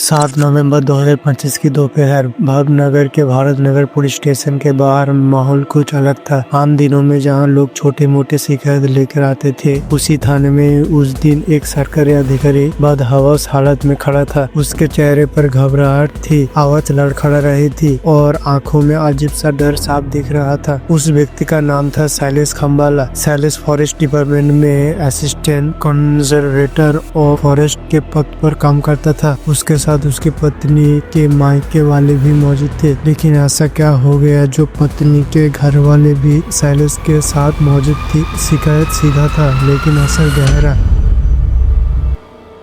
7 नवंबर 2025 की दोपहर भावनगर के भारत नगर पुलिस स्टेशन के बाहर माहौल कुछ अलग था। आम दिनों में जहां लोग छोटे मोटे शिकायत लेकर आते थे, उसी थाने में उस दिन एक सरकारी अधिकारी बदहवास हालत में खड़ा था। उसके चेहरे पर घबराहट थी, आवाज लड़खड़ा रही थी और आंखों में अजीब सा डर साफ दिख रहा था। उस व्यक्ति का नाम था शैलेश खम्बाला। शैलेश फॉरेस्ट डिपार्टमेंट में असिस्टेंट कंजर्वेटर और फॉरेस्ट के पद पर काम करता था। उसके साथ उसकी पत्नी के मायके वाले भी मौजूद थे। लेकिन ऐसा क्या हो गया जो पत्नी के घर वाले भी शैलेश के साथ मौजूद थी। शिकायत सीधा था लेकिन असर गहरा।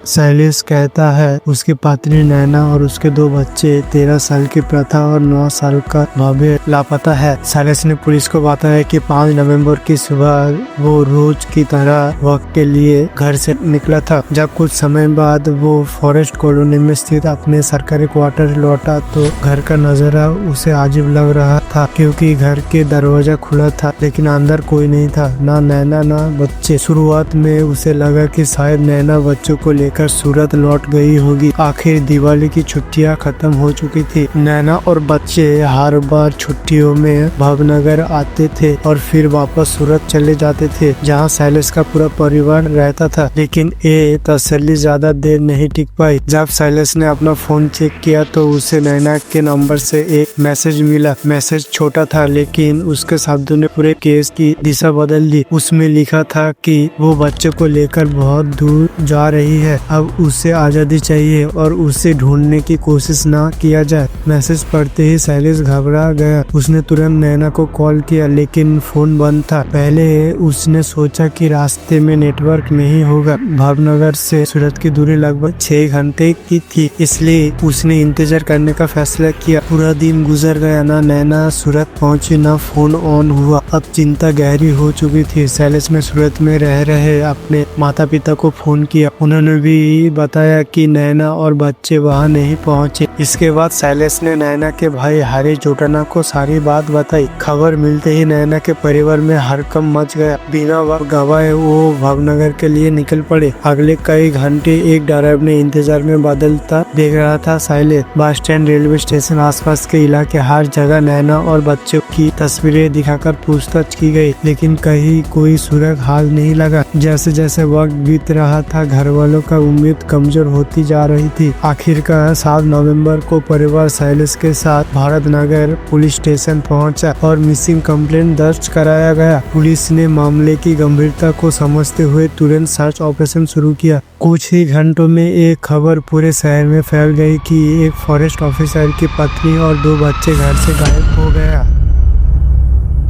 शैलेश कहता है उसकी पत्नी नैना और उसके 2 बच्चे 13 साल की प्रथा और 9 साल का भव्य लापता है। शैलेश ने पुलिस को बताया कि 5 नवंबर की सुबह वो रोज की तरह वक्त के लिए घर से निकला था। जब कुछ समय बाद वो फॉरेस्ट कॉलोनी में स्थित अपने सरकारी क्वार्टर लौटा तो घर का नजारा उसे अजीब लग रहा था, क्योंकि घर के दरवाजा खुला था लेकिन अंदर कोई नहीं था, ना नैना ना बच्चे। शुरुआत में उसे लगा कि शायद नैना बच्चों को लेकर सूरत लौट गई होगी। आखिर दिवाली की छुट्टियां खत्म हो चुकी थी। नैना और बच्चे हर बार छुट्टियों में भावनगर आते थे और फिर वापस सूरत चले जाते थे, जहां शैलेश का पूरा परिवार रहता था। लेकिन ये तसल्ली ज्यादा देर नहीं टिक पाई। जब शैलेश ने अपना फोन चेक किया तो उसे नैना के नंबर से एक मैसेज मिला। मैसेज छोटा था लेकिन उसके शब्दों ने पूरे केस की दिशा बदल दी। उसमें लिखा था कि वो बच्चे को लेकर बहुत दूर जा रही है, अब उसे आजादी चाहिए और उसे ढूंढने की कोशिश ना किया जाए। मैसेज पढ़ते ही शैलेश घबरा गया। उसने तुरंत नैना को कॉल किया लेकिन फोन बंद था। पहले उसने सोचा कि रास्ते में नेटवर्क नहीं होगा। भावनगर से सूरत की दूरी लगभग 6 घंटे की थी, इसलिए उसने इंतजार करने का फैसला किया। पूरा दिन गुजर गया, ना नैना सूरत पहुंची ना फोन ऑन हुआ। अब चिंता गहरी हो चुकी थी। शैलेश ने सूरत में रह रहे अपने माता पिता को फोन किया। उन्होंने भी बताया कि नैना और बच्चे वहां नहीं पहुंचे। इसके बाद शैलेश ने नैना के भाई हरी जोटना को सारी बात बताई। खबर मिलते ही नैना के परिवार में हड़कंप मच गया। बिना वक्त गवाए वो भावनगर के लिए निकल पड़े। अगले कई घंटे एक डरावने इंतजार में बदलता देख रहा था Shailesh. Bus stand, railway station, आसपास के इलाके, हर जगह नैना और बच्चों की तस्वीरें दिखाकर पूछताछ की गई, लेकिन कहीं कोई सूरत हाल नहीं लगा। जैसे जैसे वक्त बीत रहा था, घर वालों का उम्मीद कमजोर होती जा रही थी। आखिरकार 7 नवंबर को परिवार शैलेश के साथ भारत नगर पुलिस स्टेशन पहुंचा और मिसिंग कंप्लेंट दर्ज कराया गया। पुलिस ने मामले की गंभीरता को समझते हुए तुरंत सर्च ऑपरेशन शुरू किया। कुछ ही घंटों में एक खबर पूरे शहर में फैल गई कि एक फॉरेस्ट ऑफिसर की पत्नी और 2 बच्चे घर से गायब हो गया।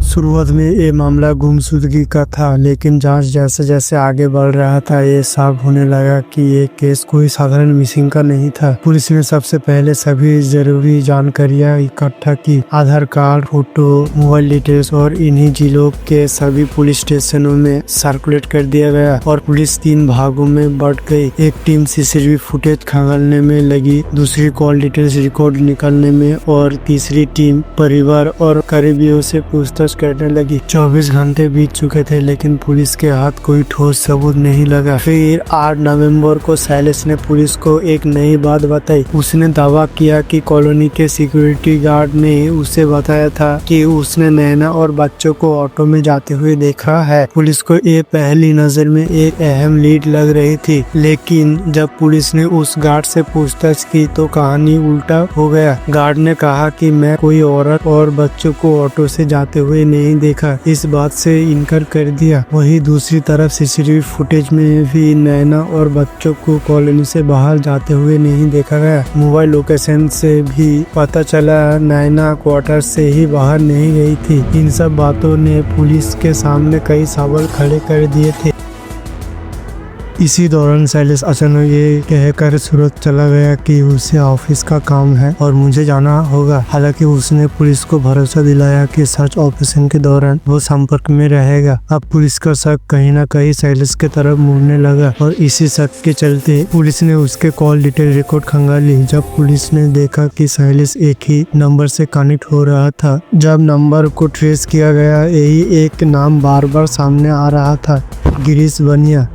शुरुआत में ये मामला गुमशुदगी का था, लेकिन जांच जैसे जैसे आगे बढ़ रहा था, ये साफ होने लगा कि ये केस कोई साधारण मिसिंग का नहीं था। पुलिस ने सबसे पहले सभी जरूरी जानकारियां इकट्ठा की। आधार कार्ड, फोटो, मोबाइल डिटेल्स और इन्हीं जिलों के सभी पुलिस स्टेशनों में सर्कुलेट कर दिया गया और पुलिस 3 भागों में बढ़ गई। एक टीम सीसीटीवी फुटेज खंगालने में लगी, दूसरी कॉल डिटेल्स रिकॉर्ड निकालने में और तीसरी टीम परिवार और करीबियों से पूछताछ करने लगी। 24 घंटे बीत चुके थे लेकिन पुलिस के हाथ कोई ठोस सबूत नहीं लगा। फिर 8 नवंबर को शैलेश ने पुलिस को एक नई बात बताई। उसने दावा किया कि कॉलोनी के सिक्योरिटी गार्ड ने उसे बताया था कि उसने नैना और बच्चों को ऑटो में जाते हुए देखा है। पुलिस को ये पहली नजर में एक अहम लीड लग रही थी, लेकिन जब पुलिस ने उस गार्ड से पूछताछ की तो कहानी उल्टा हो गया। गार्ड ने कहा कि मैं कोई औरत और बच्चों को ऑटो से जाते हुए नहीं देखा, इस बात से इनकार कर दिया। वहीं दूसरी तरफ सीसीटीवी फुटेज में भी नैना और बच्चों को कॉलोनी से बाहर जाते हुए नहीं देखा गया। मोबाइल लोकेशन से भी पता चला नैना क्वार्टर से ही बाहर नहीं गई थी। इन सब बातों ने पुलिस के सामने कई सवाल खड़े कर दिए थे। इसी दौरान शैलेश अचानक ये कहकर सूरत चला गया कि उसे ऑफिस का काम है और मुझे जाना होगा। हालांकि उसने पुलिस को भरोसा दिलाया कि सर्च ऑपरेशन के दौरान वो संपर्क में रहेगा। अब पुलिस का शक कहीं न कहीं शैलेश की तरफ मुड़ने लगा और इसी शक के चलते पुलिस ने उसके कॉल डिटेल रिकॉर्ड खंगाली। जब पुलिस ने देखा कि शैलेश एक ही नंबर से कनेक्ट हो रहा था, जब नंबर को ट्रेस किया गया, यही एक नाम बार बार सामने आ रहा था, गिरीश बनिया।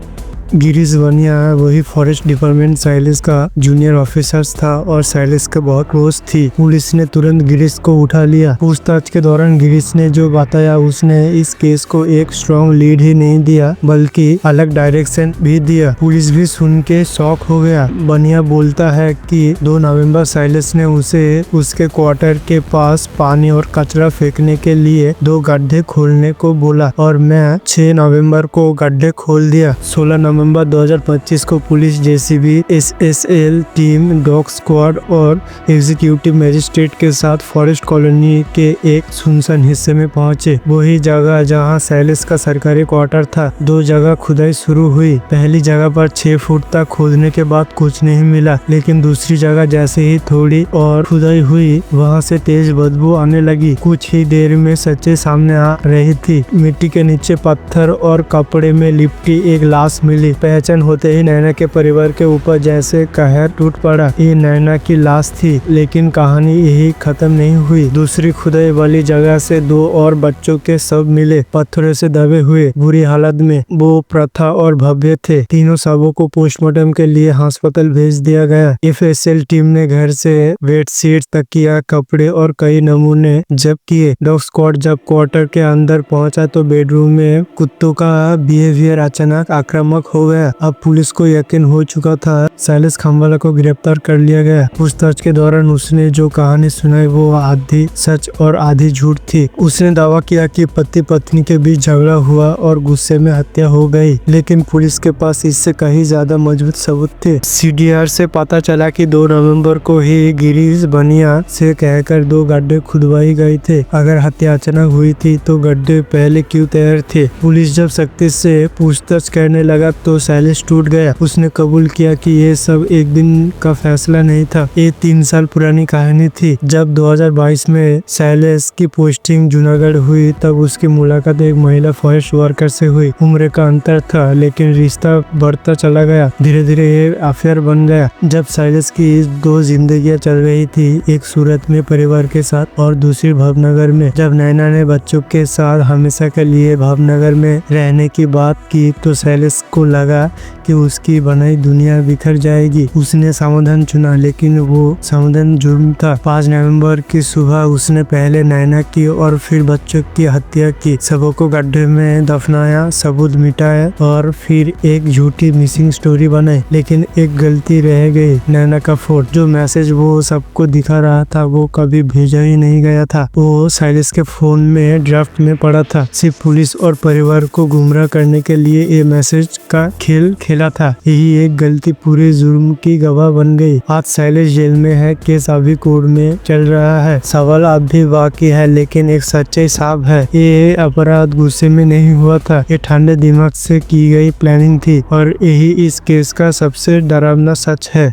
गिरीश बनिया वही फॉरेस्ट डिपार्टमेंट शैलेश का जूनियर ऑफिसर था और शैलेश का बहुत क्लोज थी। पुलिस ने तुरंत गिरीश को उठा लिया। पूछताछ के दौरान गिरीश ने जो बताया उसने इस केस को एक स्ट्रॉन्ग लीड ही नहीं दिया बल्कि अलग डायरेक्शन भी दिया। पुलिस भी सुन के शॉक हो गया। बनिया बोलता है कि 2 नवंबर शैलेश ने उसे उसके क्वार्टर के पास पानी और कचरा फेंकने के लिए 2 गड्ढे खोलने को बोला और मैं 6 नवंबर को गड्ढे खोल दिया। 16 नवंबर 2025 को police JCB, SSL team, dog squad और एग्जीक्यूटिव मजिस्ट्रेट के साथ फॉरेस्ट कॉलोनी के एक सुनसान हिस्से में पहुंचे। वही जगह जहां शैलेश का सरकारी क्वार्टर था। 2 जगह खुदाई शुरू हुई। पहली जगह पर 6 फुट तक खोदने के बाद कुछ नहीं मिला, लेकिन दूसरी जगह जैसे ही थोड़ी और खुदाई हुई वहां से तेज बदबू आने लगी। कुछ ही देर में सच्चाई सामने आ रही थी। मिट्टी के नीचे पत्थर और कपड़े में लिपटी एक लाश मिली। पहचान होते ही नैना के परिवार के ऊपर जैसे कहर टूट पड़ा। ये नैना की लाश थी, लेकिन कहानी यही खत्म नहीं हुई। दूसरी खुदाई वाली जगह से 2 और बच्चों के शव मिले, पत्थरों से दबे हुए, बुरी हालत में। वो प्रथा और भव्य थे। तीनों शवों को पोस्टमार्टम के लिए अस्पताल भेज दिया गया। एफएसएल टीम ने घर से बेडशीट, तकिया, कपड़े और कई नमूने जब्त किए। डॉग स्क्वाड जब क्वार्टर के अंदर पहुंचा तो बेडरूम में कुत्तों का बिहेवियर अचानक आक्रामक हो गया। अब पुलिस को यकीन हो चुका था शैलेश खंबाला को गिरफ्तार कर लिया गया। पूछताछ के दौरान उसने जो कहानी सुनाई वो आधी सच और आधी झूठ थी। उसने दावा किया कि पति पत्नी के बीच झगड़ा हुआ और गुस्से में हत्या हो गई, लेकिन पुलिस के पास इससे कहीं ज्यादा मजबूत सबूत थे। सीडीआर से पता चला कि 2 नवंबर को ही गिरीश बनिया से कहकर 2 गड्ढे खुदवाई गए थे। अगर हत्या अचानक हुई थी तो गड्ढे पहले क्यों तैयार थे? पुलिस जब सख्ती से पूछताछ करने लगा तो शैलेश टूट गया। उसने कबूल किया कि ये सब एक दिन का फैसला नहीं था, ये 3 साल पुरानी कहानी थी। जब 2022 में शैलेश की पोस्टिंग जूनागढ़ हुई तब उसकी मुलाकात एक महिला फॉरेस्ट वर्कर से हुई। उम्र का अंतर था, लेकिन रिश्ता बढ़ता चला गया। धीरे धीरे ये अफेयर बन गया। जब शैलेश की 2 जिंदगियां चल रही थी, एक सूरत में परिवार के साथ और दूसरी भावनगर में। जब नैना ने बच्चों के साथ हमेशा के लिए भावनगर में रहने की बात की तो शैलेश को लगा कि उसकी बनाई दुनिया बिखर जाएगी। उसने समाधान चुना, लेकिन वो समाधान जुर्म था। 5 नवंबर की सुबह उसने पहले नैना की और फिर बच्चों की हत्या की। सबों को गड्ढे में दफनाया, सबूत मिटाया और फिर एक झूठी मिसिंग स्टोरी बनाई। लेकिन एक गलती रह गई, नैना का फोन। जो मैसेज वो सबको दिखा रहा था वो कभी भेजा ही नहीं गया था। वो शैलेश के फोन में ड्राफ्ट में पड़ा था। सिर्फ पुलिस और परिवार को गुमराह करने के लिए ये मैसेज का खेल खेला था। यही एक गलती पूरे जुर्म की गवाह बन गई। आज शैलेश जेल में है, केस अभी कोर्ट में चल रहा है, सवाल अब भी बाकी है, लेकिन एक सच्चाई साफ है, ये अपराध गुस्से में नहीं हुआ था। ये ठंडे दिमाग से की गई प्लानिंग थी और यही इस केस का सबसे डरावना सच है।